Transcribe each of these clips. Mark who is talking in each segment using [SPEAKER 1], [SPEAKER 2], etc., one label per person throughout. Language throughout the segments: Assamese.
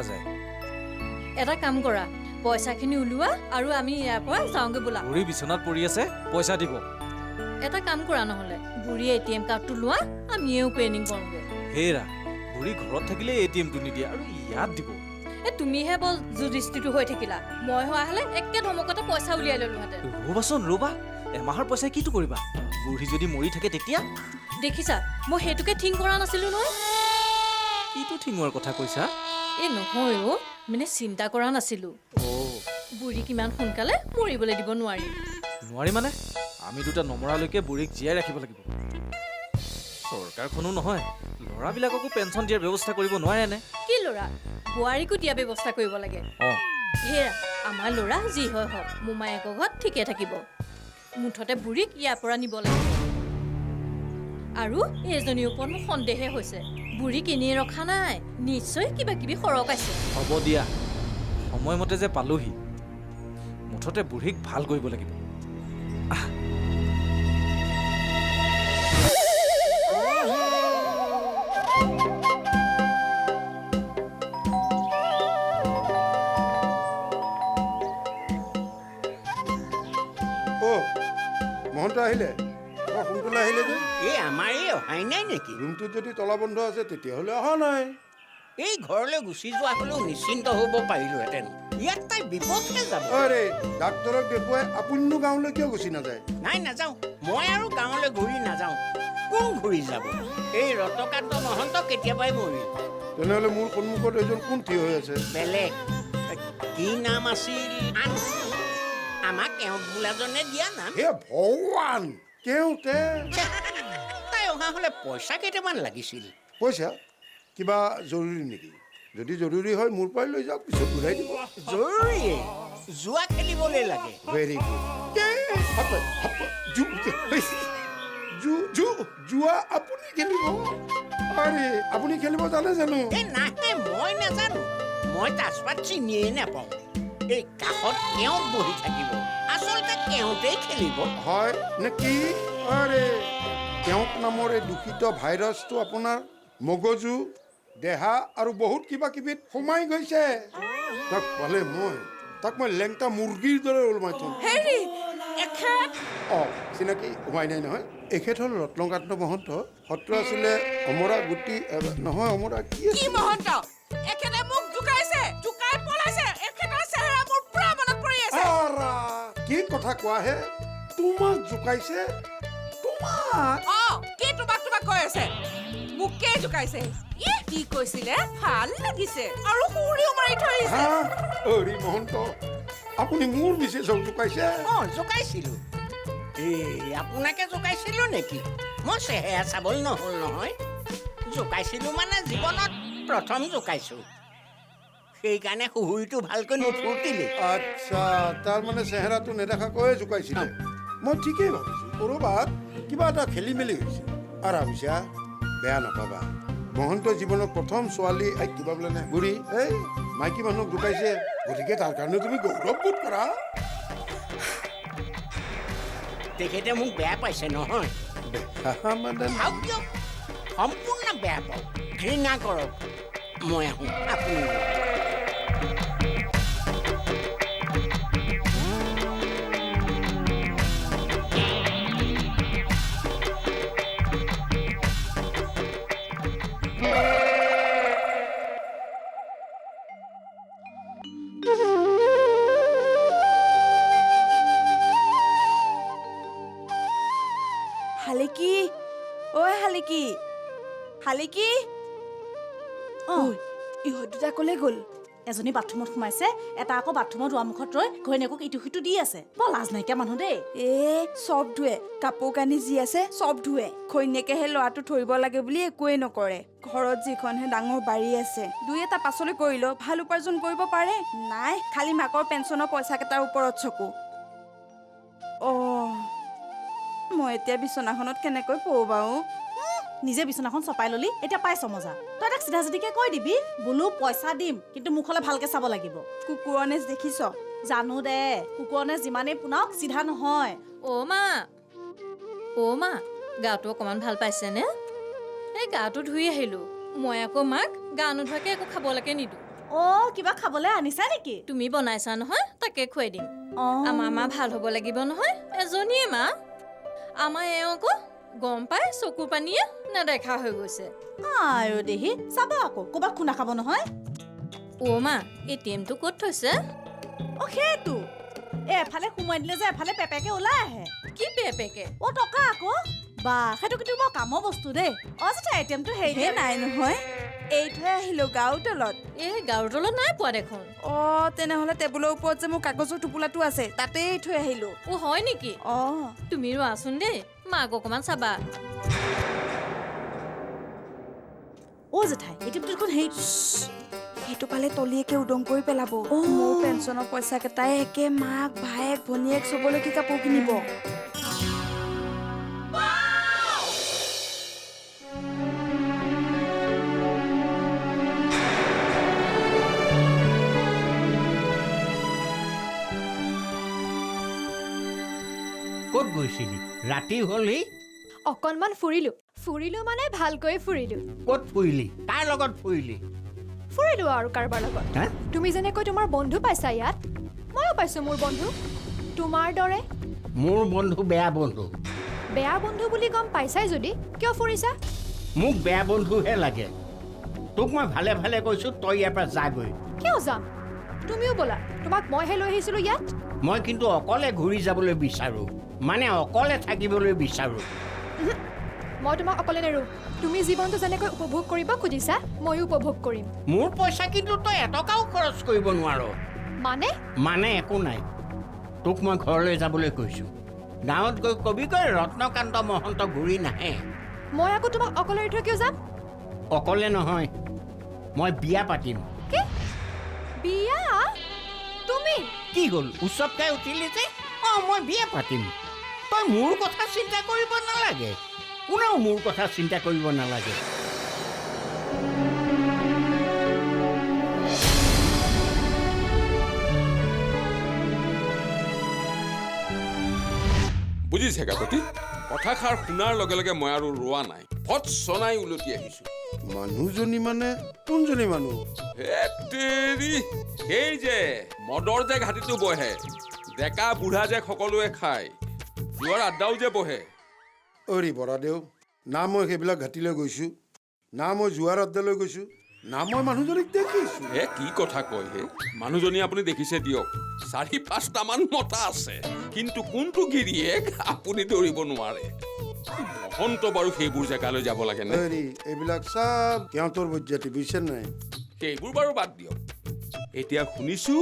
[SPEAKER 1] যায়।
[SPEAKER 2] এটা কাম কৰা, পইচাখিনি উলিওৱা আৰু আমি ইয়াৰ পৰা যাওঁগে বোলা।
[SPEAKER 1] বুঢ়ী বিচনাত পৰি আছে, পইচা দিব।
[SPEAKER 2] এটা কাম কৰা নহ'লে, বুঢ়ী ATM কাৰ্ডটো লোৱা, আমিও পেনিং কৰোঁগে।
[SPEAKER 1] হেৰা, বুঢ়ী ঘৰত থাকিলে ATMটো নিদিয়ে আৰু ইয়াত দিব।
[SPEAKER 2] তুমিহে বৰ যুধিষ্ঠিৰ হৈ থাকিলা। মই হোৱা হ'লে একে ধমকতে পইচা উলিয়াই ল'লোহেঁতেন।
[SPEAKER 1] ৰ'বাচোন ৰ'বা, এমাহৰ পইচাই কিটো কৰিবা? বুঢ়ী যদি মৰি থাকে তেতিয়া?
[SPEAKER 2] দেখিছা, মই সেইটোকে থিং কৰা নাছিলোঁ নহয়।
[SPEAKER 1] কিটো থিঙৰ কথা কৈছা?
[SPEAKER 2] নহয় অ', মানে চিন্তা কৰা নাছিলোঁ। বুঢ়ীক ইমান সোনকালে মৰিবলৈ দিব নোৱাৰি।
[SPEAKER 1] নোৱাৰি মানে? আমি দুটা নমৰালৈকে বুঢ়ীক জীয়াই ৰাখিব লাগিব। চৰকাৰখনো নহয়, ল'ৰাবিলাককো পেঞ্চন দিয়াৰ ব্যৱস্থা কৰিব নোৱাৰেনে?
[SPEAKER 2] কি ল'ৰা? বোৱাৰীকো দিয়া ব্যৱস্থা কৰিব লাগে। হেৰা, আমাৰ ল'ৰা যি হয় হওক, মোমায়েকৰ ঘৰত ঠিকে থাকিব। মুঠতে বুঢ়ীক ইয়াৰ পৰা নিব লাগিব। আৰু এইজনীৰ ওপৰত মোৰ সন্দেহে হৈছে। বুঢ়ীক এনেই ৰখা নাই, নিশ্চয় কিবা কিবি সৰকাইছে।
[SPEAKER 1] হ'ব দিয়া, সময়মতে যে পালোহি। মুঠতে বুঢ়ীক ভাল কৰিব লাগিব।
[SPEAKER 3] মহন্ত আহিলে? সোনকালে আহিলে যে?
[SPEAKER 4] এই আমাৰ এই অহাই নাই নেকি?
[SPEAKER 3] ৰুমটোত যদি তলা বন্ধ আছে তেতিয়াহ'লে অহা নাই।
[SPEAKER 4] এই ঘৰলৈ গুচি যোৱা হ'লেও নিশ্চিন্ত হ'ব পাৰিলোহেঁতেন। ইয়াত তাই বিপদহে যাব।
[SPEAKER 3] আৰে ডাক্তৰক দেখুৱাই আপুনিনো গাঁৱলৈ কিয় গুচি নাযায়?
[SPEAKER 4] নাই নাযাওঁ, মই আৰু গাঁৱলৈ ঘূৰি নাযাওঁ। কোন ঘূৰি যাব? এই ৰতকান্ত মহন্ত কেতিয়াবাই মৰিল।
[SPEAKER 3] তেনেহ'লে মোৰ সন্মুখত এজন কোন থিয় হৈ আছে?
[SPEAKER 4] বেলেগ কি নাম আছিল? আমাক এওঁত বোলাজনে দিয়া নাম।
[SPEAKER 3] হে ভগৱান, কেওঁতে
[SPEAKER 4] তাই অহা হ'লে পইচা কেইটামান লাগিছিল।
[SPEAKER 3] পইচা কিবা জৰুৰী নেকি? যদি জৰুৰী হয় মোৰ পৰাই লৈ যাওক, পিছত ঘূৰাই দিব।
[SPEAKER 4] জৰুৰীয়ে জোৱা খেলিবলৈ লাগে।
[SPEAKER 3] Very good. জুৱা আপুনি খেলিব? আৰে আপুনি খেলিব জানে জানো?
[SPEAKER 4] এই নাহে, মই নাজানো। মই তাচপাত চিনিয়েই নাপাওঁ। এই কাষত কেওঁত বহি থাকিব, আচলতে কেওঁতেই খেলিব।
[SPEAKER 3] হয় নে কি? আৰে কেওঁত নামৰ এই দূষিত ভাইৰাছটো আপোনাৰ মগজু, দেহা আৰু বহুত কিবা কিবিত সোমাই গৈছে। তাক পালে তাক মই লেংটা মুৰ্গীৰ দৰে ওলমাই থ'ম। চিনাকি সোমাই নাই নহয়? এখেত হ'ল ৰত্নকান্ত মহন্ত। সত্ৰ আছিলে অমৰা গুটি, নহয় অমৰা কি
[SPEAKER 5] মহন্ত? এখেতে মোক জোকাইছে, জোকাই পলাইছে। এখেতৰ চেহেৰা মোৰ পুৰা মনত পৰি আছে।
[SPEAKER 3] কি কথা কোৱা হে? তোমাক জোকাইছে? তোমাক?
[SPEAKER 5] কি তোমাক কৈ আছে? মোকে জোকাইছে। কি কৈছিলে? ভাল লাগিছে আৰু সুৰিও মাৰি থৈছে।
[SPEAKER 3] হৰি মহন্ত, আপুনি মোৰ বিশেষক জোকাইছে?
[SPEAKER 4] জোকাইছিলো। এই আপোনাকে জোকাইছিলো নেকি? মই চেহেৰা চাবলৈ নহ'ল নহয়। জোকাইছিলো মানে জীৱনত প্ৰথম জোকাইছো। সেইকাৰণে সুহুৰিটো ভালকৈ নুফুৰ্তিলে।
[SPEAKER 3] আচ্ছা, তাৰমানে চেহেৰাটো নেদেখাকৈয়ে জোকাইছিলে। মই ঠিকেই ভাবিছোঁ, ক'ৰবাত কিবা এটা খেলি মেলি হৈছে। আৰু ভাবিছা, বেয়া নাপাবা, মহন্ত জীৱনৰ প্ৰথম ছোৱালী কিবা বোলে নে বুঢ়ী, এই মাইকী মানুহক জোকাইছে, গতিকে তাৰ কাৰণে তুমি গৌৰৱ বোধ কৰা।
[SPEAKER 4] তেখেতে মোক বেয়া পাইছে নহয়? সম্পূৰ্ণ বেয়া পাওঁ, ঘৃণা কৰক। মই আহোঁ, আপুনি
[SPEAKER 6] শালিকি, শালিকি, শালিকি। ইহঁত দুটা ক'লে গ'ল?
[SPEAKER 7] এজনী বাথৰুমত সোমাইছে, এটা আকৌ বাথৰুমত দুৱাৰমুখত ৰৈ ঘৈণীয়েকক ইটো সিটো দি আছে। বৰ লাজ নাইকিয়া মানুহ দেই।
[SPEAKER 6] চব ধুৱে, কাপোৰ কানি যি আছে চব ধুৱে। ঘৈণীয়েকেহে ল'ৰাটো থৰিব লাগে বুলি একোৱেই নকৰে। ঘৰত যিখনহে ডাঙৰ বাৰী আছে, দুই এটা পাচলি কৰিলেও ভাল উপাৰ্জন কৰিব পাৰে। নাই, খালি মাকৰ পেঞ্চনৰ পইচা কেইটাৰ ওপৰত চকু। মই এতিয়া বিচনাখনত কেনেকৈ পৰো বাৰু?
[SPEAKER 7] নিজে বিচনাখন চপাই ললি, এতিয়া পাইছ মজা। তই তাক চিধা চিধিকে কৈ দিবি, বোলো পইচা দিম, কিন্তু মোক হ'লে ভালকে চাব লাগিব।
[SPEAKER 6] কুকুৰৰ নেচ দেখিছ?
[SPEAKER 7] জানো দে, কুকুৰৰ নেচ যিমানেই পোনাওক চিধা নহয়।
[SPEAKER 2] মা, গাটো অকমান ভাল পাইছেনে? এই গাটো ধুই আহিলো। মই আকৌ মাক গা নোধোৱাকে একো খাবলৈকে নিদিওঁ।
[SPEAKER 7] অ' কিবা খাবলৈ আনিছা নেকি?
[SPEAKER 2] তুমি বনাইছা নহয় তাকে খুৱাই দিম
[SPEAKER 7] অ'
[SPEAKER 2] আমাৰ মা ভাল হ'ব লাগিব নহয় এজনীয়ে মা আমাৰ এওঁ আকৌ গম পাই চকু পানীয়ে নেদেখা হৈ গৈছে
[SPEAKER 7] আয়ো দেহি চাবা আকৌ ক'ৰবাত খুন্দা খাব নহয়।
[SPEAKER 2] অ' মা ATM-টো ক'ত থৈছে
[SPEAKER 7] অ' সেইটো এফালে সোমাই দিলে যে এফালে পেপেকে ওলাই আহে।
[SPEAKER 2] কি পেপেকে
[SPEAKER 7] অ' টকা আকৌ বা সেইটো কিন্তু বৰ কামৰ বস্তু দেই। অ' যেতিয়া ATM-টো
[SPEAKER 6] হে নাই নহয় এই থৈ আহিলো গাঁৱৰ তলত
[SPEAKER 2] এই গাৰুৰ তলত নাই পোৱা দেখোন
[SPEAKER 6] অ' তেনেহ'লে টেবুলৰ ওপৰত যে মোৰ কাগজৰ টোপোলাটো আছে তাতেই থৈ আহিলো
[SPEAKER 2] অ' হয় নেকি
[SPEAKER 6] অ'
[SPEAKER 2] তুমি ৰোৱাচোন দেই মাক অকণমান চাবা
[SPEAKER 7] অ' জেঠাই ATM-টো দেখোন হেৰি
[SPEAKER 6] সেইটো পালে তলিয়েকে উদং কৰি পেলাব মোৰ পেঞ্চনৰ পইচা কেইটাই একে মাক ভায়েক ভনীয়েক চবলৈকে কাপোৰ কিনিব
[SPEAKER 4] ক'ত গৈছিলি ৰাতি হ'লি
[SPEAKER 8] অকণমান ফুৰিলো মানে ভালকৈ ফুৰিলো
[SPEAKER 4] ক'ত ফুৰিলি কাৰ লগত ফুৰিলি
[SPEAKER 8] ফুৰিলো আৰু কাৰোবাৰ লগত
[SPEAKER 4] হা
[SPEAKER 8] তুমি যেনেকৈ তোমাৰ বন্ধু পাইছা ইয়াত ময়ো পাইছো মোৰ বন্ধু তোমাৰ দৰে
[SPEAKER 4] মোৰ বন্ধু বেয়া বন্ধু
[SPEAKER 8] বেয়া বন্ধু বুলি গম পাইছাই যদি কিয় ফুৰিছা
[SPEAKER 4] মোক বেয়া বন্ধুহে লাগে তোক মই ভালে ভালে কৈছো তই ইয়াৰ পৰা যাগৈ
[SPEAKER 8] কিয় যাম তুমিও ব'লা তোমাক মইহে লৈ আহিছিলো ইয়াত
[SPEAKER 4] মই কিন্তু অকলে ঘূৰি যাবলৈ বিচাৰো মানে অকলে থাকিবলৈ বিচাৰো
[SPEAKER 8] মই তোমাক অকলে নেৰো তুমি জীৱনটো যেনেকৈ উপভোগ কৰিব খুজিছা ময়ো উপভোগ কৰিম
[SPEAKER 4] মোৰ পইচা কিন্তু তই এটকাও খৰচ কৰিব নোৱাৰ মানে একো নাই তোক মই ঘৰলৈ যাবলৈ কৈছো গাঁৱত গৈ কবিকৈ ৰত্নকান্ত মহন্ত ঘূৰি নাহে
[SPEAKER 8] মই আকৌ তোমাক অকলে এৰি থৈ কিয় যাম
[SPEAKER 4] অকলে নহয় মই বিয়া পাতিম
[SPEAKER 8] কি বিয়া তুমি
[SPEAKER 4] কি হ'ল উৎসৱকাই উঠিলি যে মই বিয়া পাতিম তই মোৰ কথা চিন্তা কৰিব নালাগে কোনেও মোৰ কথা চিন্তা কৰিব নালাগে
[SPEAKER 9] বুজিছে কাকতি কথাষাৰ শুনাৰ লগে লগে মই আৰু ৰোৱা নাই ফট চনাই উলটি আহিছো
[SPEAKER 3] মানুহজনী মানে কোনজনী মানুহ
[SPEAKER 9] সেই যে মদৰ যে ঘাটিটো বহে ডেকা বুঢ়া যে সকলোৱে খায় যোৱাৰ আড্ডাও যে বহে
[SPEAKER 3] অৰি বৰাদেউ না মই সেইবিলাক ঘাটিলৈ গৈছো না মই যোৱাৰ আড্ডালৈ গৈছো না মই মানুহজনীক দেখিছো
[SPEAKER 9] কি কথা কয় হে মানুহজনী আপুনি দেখিছে দিয়ক 4-5টামান মতা আছে কিন্তু কোনটো গিৰিয়েক আপুনি ধৰিব নোৱাৰে মহন্ত বাৰু সেইবোৰ জেগালৈ যাব লাগে নে
[SPEAKER 3] অৰি এইবিলাক চব সিহঁতৰ বজ্জাতি বুজিছে নাই
[SPEAKER 9] সেইবোৰ বাৰু বাদ দিয়ক এতিয়া শুনিছো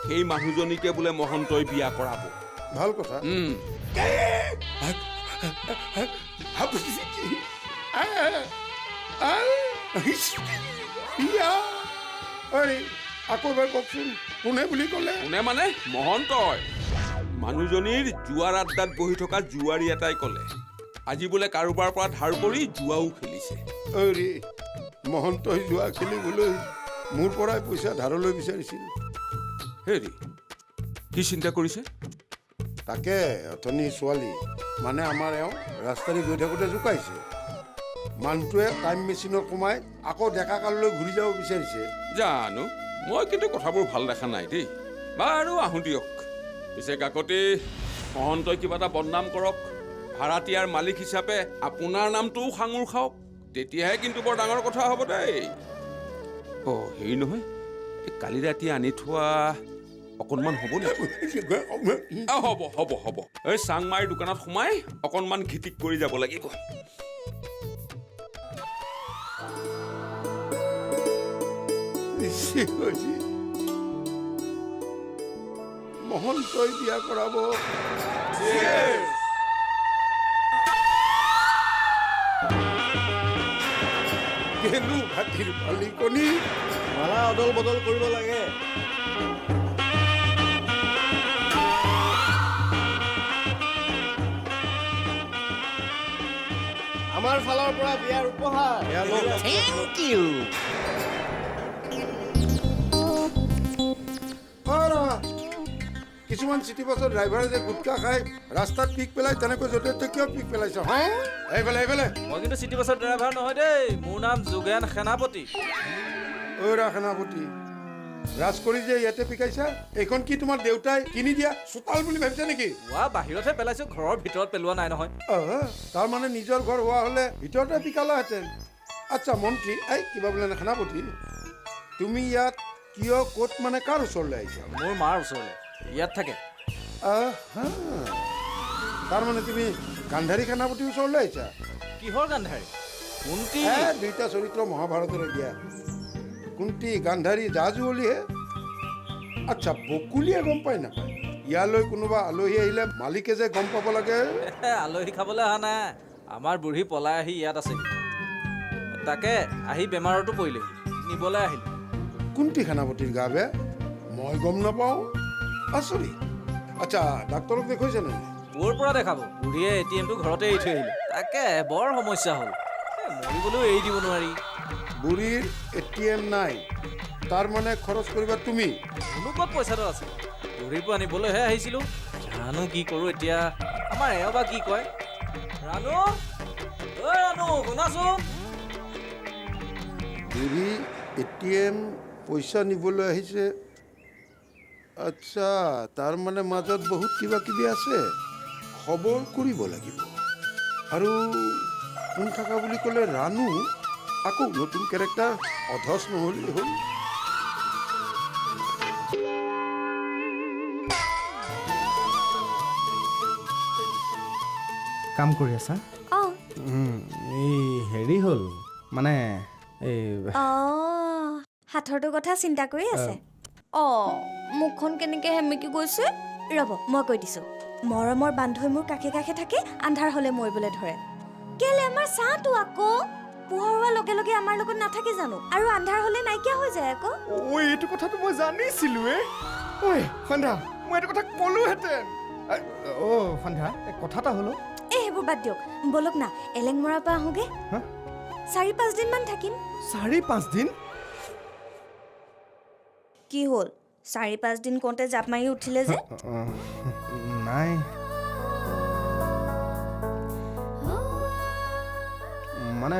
[SPEAKER 9] সেই মানুহজনীকে বোলে মহন্তই বিয়া কৰাব
[SPEAKER 3] ভাল কথা আকৌ এবাৰ কওকচোন কোনে বুলি ক'লে
[SPEAKER 9] কোনে মানে মহন্তই মানুহজনীৰ জুৱাৰ আড্ডাত বহি থকা জুৱাৰী এটাই ক'লে আজি বোলে কাৰোবাৰ পৰা ধাৰ কৰি জুৱাও খেলিছে
[SPEAKER 3] অৰি মহন্তই জুৱা খেলিবলৈ মোৰ পৰাই পইচা ধাৰলৈ বিচাৰিছিল
[SPEAKER 9] হেৰি কি চিন্তা কৰিছে
[SPEAKER 3] তাকে অথনি ছোৱালী মানে আমাৰ এওঁ ৰাস্তাৰে গৈ থাকোঁতে জোকাইছে মানুহটোৱে টাইম মেচিনত সোমাই আকৌ ডেকা কাললৈ ঘূৰি যাব বিচাৰিছে
[SPEAKER 9] জানো মই কিন্তু কথাবোৰ ভাল দেখা নাই দেই বাৰু আহোঁ দিয়ক পিছে কাকতি মহন্তই কিবা এটা বদনাম কৰক ভাড়াতীয়াৰ মালিক হিচাপে আপোনাৰ নামটোও সাঙুৰ খাওক তেতিয়াহে কিন্তু বৰ ডাঙৰ কথা হ'ব দেই হেৰি নহয় কালি ৰাতি আনি থোৱা অকণমান হ'ব নেকি হ'ব এই চাংমাইৰ দোকানত সোমাই অকণমান ঘিটিক কৰি যাব লাগিব
[SPEAKER 3] মহন্তই বিয়া কৰাব কেনু ভাতিৰ পালিকনি
[SPEAKER 10] মালা অদল বদল কৰিব লাগে আমাৰ ফালৰ পৰা বিয়াৰ উপহাৰ
[SPEAKER 4] থেংক ইউ
[SPEAKER 3] কিছুমান চিটি বাছৰ ড্ৰাইভাৰে যে গুটখা খাই ৰাস্তাত পিক পেলাই তেনেকৈ য'তে ত'তে কিয় পিক পেলাইছ এইফালে
[SPEAKER 1] মই কিন্তু চিটি বাছৰ ড্ৰাইভাৰ নহয় দেই মোৰ নাম যোগেন সেনাপতি
[SPEAKER 3] ঐৰা সেনাপতি ৰাজ কৰি যে ইয়াতে পিকাইছা এইখন কি তোমাৰ দেউতাই কিনি দিয়া চোতাল বুলি ভাবিছা নেকি
[SPEAKER 1] ৱা বাহিৰতহে পেলাইছো, ঘৰৰ ভিতৰত পেলোৱা নাই নহয়।
[SPEAKER 3] তাৰমানে নিজৰ ঘৰ হোৱা হ'লে ভিতৰতে পিকালাহেঁতেন। আচ্ছা মন্ত্ৰী, এই কিবা বোলে সেনাপতি, তুমি ইয়াত কিয় ক'ত মানে কাৰ ওচৰলৈ আহিছা?
[SPEAKER 1] মোৰ মাৰ ওচৰলৈ, ইয়াত থাকে।
[SPEAKER 3] তাৰমানে তুমি গান্ধাৰী সেনাপতিৰ ওচৰলৈ আহিছা?
[SPEAKER 1] কিহৰ গান্ধাৰী? কুন্তি।
[SPEAKER 3] দুইটা চৰিত্ৰ মহাভাৰতৰে দিয়া। কুন্তি গান্ধাৰী জাজুৱলীহে। আচ্ছা বকুলীয়ে গম পাই নাপায়? ইয়ালৈ কোনোবা আলহী আহিলে মালিকে যে গম পাব লাগে।
[SPEAKER 1] আলহী খাবলৈ অহা নাই, আমাৰ বুঢ়ী পলাই আহি ইয়াত আছে। তাকে আহি বেমাৰতো পৰিলেহি, নিবলৈ আহিলো।
[SPEAKER 3] কুন্তি সেনাপতিৰ গা বেয়া? মই গম নাপাওঁ, আচৰিত। আচ্ছা ডাক্তৰক দেখুৱাইছে নে?
[SPEAKER 1] ক'ৰ পৰা দেখাব, বুঢ়ীয়ে ATM-টো ঘৰতে এৰি থৈ আহিলে। তাকে বৰ সমস্যা হ'ল, মৰিবলৈও এৰি দিব নোৱাৰি।
[SPEAKER 3] বুঢ়ীৰ ATM নাই, তাৰমানে খৰচ কৰিবা তুমি?
[SPEAKER 1] কোনো ক'ত পইচাটো আছে, বুঢ়ীৰ পৰা নিবলৈহে আহিছিলোঁ। জানো কি কৰোঁ এতিয়া, আমাৰ এওঁ বা কি কয়। ৰাণু, ঐ ৰাণু শুনাচোন।
[SPEAKER 3] বুঢ়ী ATM পইচা নিবলৈ আহিছে। আচ্ছা তাৰমানে মাজত বহুত কিবা কিবি আছে, খবৰ কৰিব লাগিব। আৰু কোন থকা বুলি ক'লে ৰাণু, আকৌ নতুন কেৰেক্টাৰ, অধচ নহ'লেই হ'ল।
[SPEAKER 11] কাম কৰি আছা? এই হেৰি হ'ল মানে এই
[SPEAKER 12] হাতৰটো কথা চিন্তা কৰি আছে। মুখখন কেনেকে সেমেকি গৈছে, ৰ'ব মই কৈ দিছো। মৰমৰ বান্ধৈ মোৰ কাষে কাষে থাকে, আন্ধাৰ হ'লে মৰিবলৈ ধৰে। কেলে আমাৰ চাহটো আকৌ পোহৰ হোৱাৰ লগে লগে আমাৰ লগত নাথাকে জানো, আৰু আন্ধাৰ হ'লে নাইকিয়া হৈ যায় আকৌ।
[SPEAKER 11] এইটো কথাটো মই জানিছিলোৱে। ঐ সন্ধ্যা, মই এইটো কথা ক'লোহেঁতেন। সন্ধ্যা কথা এটা হ'লো।
[SPEAKER 12] সেইবোৰ বাদ দিয়ক, বলক না এলেংমৰাৰ পৰা আহোগে। 4-5 দিন মান থাকিম।
[SPEAKER 11] 4-5 দিন?
[SPEAKER 12] কি হ'ল, 4-5 দিন কওঁতে জাপ মাৰি উঠিলে যে?
[SPEAKER 11] নাই মানে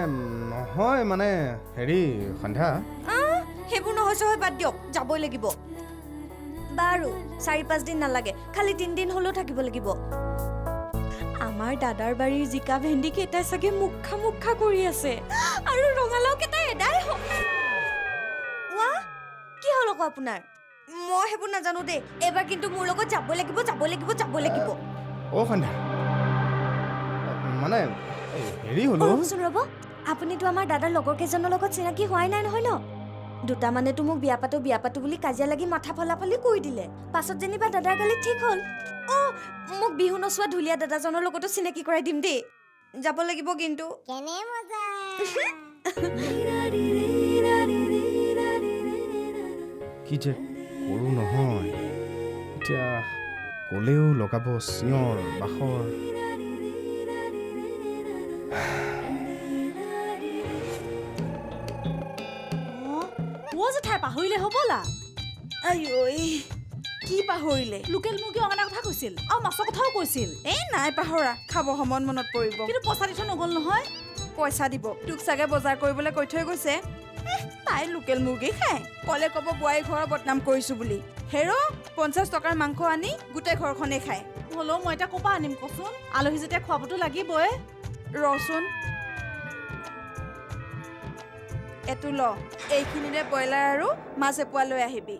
[SPEAKER 11] নহয়, মানে হেৰি সন্ধ্যা,
[SPEAKER 12] সেইবোৰ নহৈছে হয়, বাদ দিয়ক, যাবই লাগিব। বাৰু 4-5 দিন নালাগে, খালি 3 দিন হ'লেও থাকিব লাগিব। আমাৰ দাদাৰ বাৰীৰ জিকা ভেন্দি কেইটাই চাগে মুখা মুখা কৰি আছে, আৰু ৰঙালাও কেইটা এদাই হ'ল। কি হ'ল আকৌ আপোনাৰ? মই সেইবোৰ নাজানো দেই, এবাৰ কিন্তু মোৰ লগত যাবই লাগিব, যাবই লাগিব, যাবই লাগিব।
[SPEAKER 11] সন্ধ্যা মানে হেৰি হ'ল।
[SPEAKER 12] ৰ'বচোন ৰ'ব, আপুনিতো আমাৰ দাদাৰ লগৰ কেইজনৰ লগত চিনাকি হোৱাই নাই নহয় ন? দুটামানেতো মোক বিয়া পাতো বুলি কাজিয়া লাগি মাথা ফলাফলি কৰি দিলে। পাছত যেনিবা দাদাৰ গালি ঠিক হ'ল। মোক বিহু নচোৱা ঢুলীয়া দাদাজনৰ লগতো চিনাকি কৰাই দিম দেই, যাব লাগিব কিন্তু।
[SPEAKER 11] কি যে কৰোঁ নহয়, এতিয়া ক'লেও লগাব চিঞৰ বাখৰ।
[SPEAKER 7] জেঠাই পাহৰিলে হ'বলা।
[SPEAKER 6] কি পাহৰিলে?
[SPEAKER 7] লোকেল মুৰ্গী অনাৰ কথা কৈছিল, আৰু মাছৰ কথাও কৈছিল।
[SPEAKER 6] নাই পাহৰা, খাব সময়ত মনত পৰিব।
[SPEAKER 7] কিন্তু পইচা দি থৈ নগ'ল নহয়।
[SPEAKER 6] পইচা দিব, তোক চাগে বজাৰ কৰিবলৈ কৈ থৈ গৈছে। তাই লোকেল মুৰ্গী খায়, ক'লে ক'ব বোৱাৰী ঘৰৰ বদনাম কৰিছো বুলি। হেৰ 50 টকাৰ মাংস আনি গোটেই ঘৰখনেই খায়।
[SPEAKER 7] হ'লেও মই এতিয়া ক'ৰ পৰা আনিম কচোন, আলহী যেতিয়া খুৱাবতো লাগিবই।
[SPEAKER 6] ৰচোন এইটো ল, এইখিনিৰে ব্ৰইলাৰ আৰু মাছ এপোৱা লৈ আহিবি।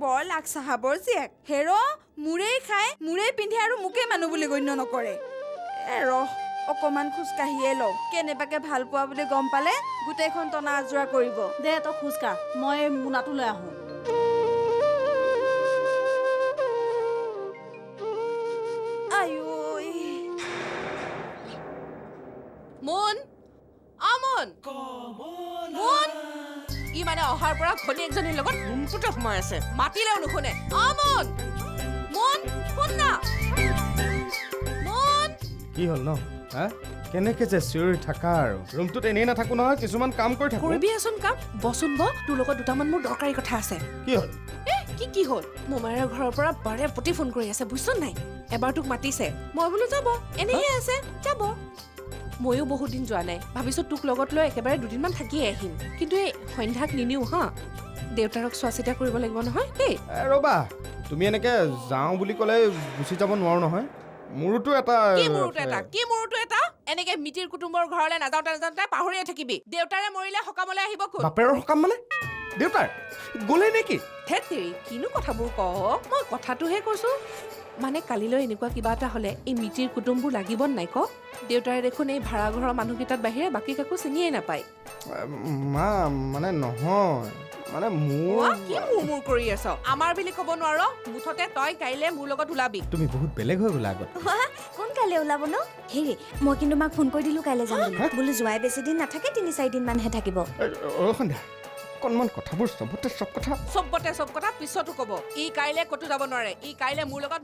[SPEAKER 6] বৰ লাগ চাহাবৰ জীয়েক। হেৰ মোৰেই খাই, মোৰেই পিন্ধে, আৰু মোকেই মানুহ বুলি গণ্য নকৰে। অকমান খোজকাঢ়িয়ে লওঁ, কেনেবাকে ভাল পোৱা বুলি গম পালে গোটেইখন টনা আজোৰা কৰিব।
[SPEAKER 7] দে তই খোজকাঢ়, মই মোনাটো লৈ আহোঁ।
[SPEAKER 5] মুন, মুন, মুন, ই মানে অহাৰ পৰা ঘনীয়েকজনীৰ লগত ৰুমটোতে সোমাই আছে, মাতিলেও নুশুনে। মুন, মুন, শুন না। মুন,
[SPEAKER 11] কি হ'ল ন? কেনেকে যে চিঞৰি থাকা, আৰু ৰুমটোত এনেই নাথাকো নহয়, কিছুমান কাম কৰি থাকো।
[SPEAKER 5] কৰিবিচোন কাম, বচোন তোৰ লগত দুটামান মোৰ দৰকাৰী কথা আছে।
[SPEAKER 11] কি হ'ল?
[SPEAKER 5] কি হ'ল? মোমায়েৰ ঘৰৰ পৰা বাৰে প্ৰতি ফোন কৰি আছে, বুজিছ নাই? এবাৰ তোক মাতিছে, মই বোলো যাব, এনেহে আছে, যাব। ময়ো বহুত দিন যোৱা নাই ভাবিছো তোক লগত লৈ একেবাৰে দুদিনমান থাকিয়ে আহিম কিন্তু এই সন্ধ্যাক নিনিও হা দেউতাৰক চোৱা চিতা কৰিব লাগিব নহয় দেই
[SPEAKER 11] ৰ'বা তুমি এনেকে যাওঁ বুলি ক'লে গুচি যাব নোৱাৰো নহয় মোৰোতো এটা
[SPEAKER 5] কি মোৰোতো এটা এনেকে মিতিৰ কুটুম্বৰ ঘৰলৈ নাযাওঁতে পাহৰিয়ে থাকিবি দেউতাৰে মৰিলে সকামলৈ আহিব কোন
[SPEAKER 11] বাপেৰৰ সকাম মানে দেউতাৰ গ'লে নেকি
[SPEAKER 5] ধেৎ তেৰি কিনো কথাবোৰ ক মই কথাটোহে কৈছো মানে কালিলৈ এনেকুৱা কিবা এটা হ'লে এই মিতিৰ কুটুমবোৰ লাগিব নাই ক দেউতাৰে দেখোন এই ভাড়া ঘৰৰ মানুহকেইটাত বাহিৰে বাকী কাকো চিনিয়ে নাপায়
[SPEAKER 11] মা মানে নহয় মানে মোৰ
[SPEAKER 5] কি মোৰ কৰি আছ আমাৰ বুলি ক'ব নোৱাৰ মুঠতে তই কাইলে মোৰ লগত ওলাবি
[SPEAKER 11] তুমি বহুত বেলেগ হৈ গ'লা আগত
[SPEAKER 12] সোনকালে ওলাব ন হেৰি মই কিন্তু মাক ফোন কৰি দিলোঁ কাইলৈ যাম বুলি বোলো যোৱাই বেছি দিন নাথাকে 3-4 দিনমানহে থাকিব
[SPEAKER 11] সন্ধ্যা অকণমান কথাবোৰ চবতে চব কথা
[SPEAKER 5] চব কথা পিছতো ক'ব ই কাইলে ক'তো যাব নোৱাৰে ই কাইলে মোৰ লগত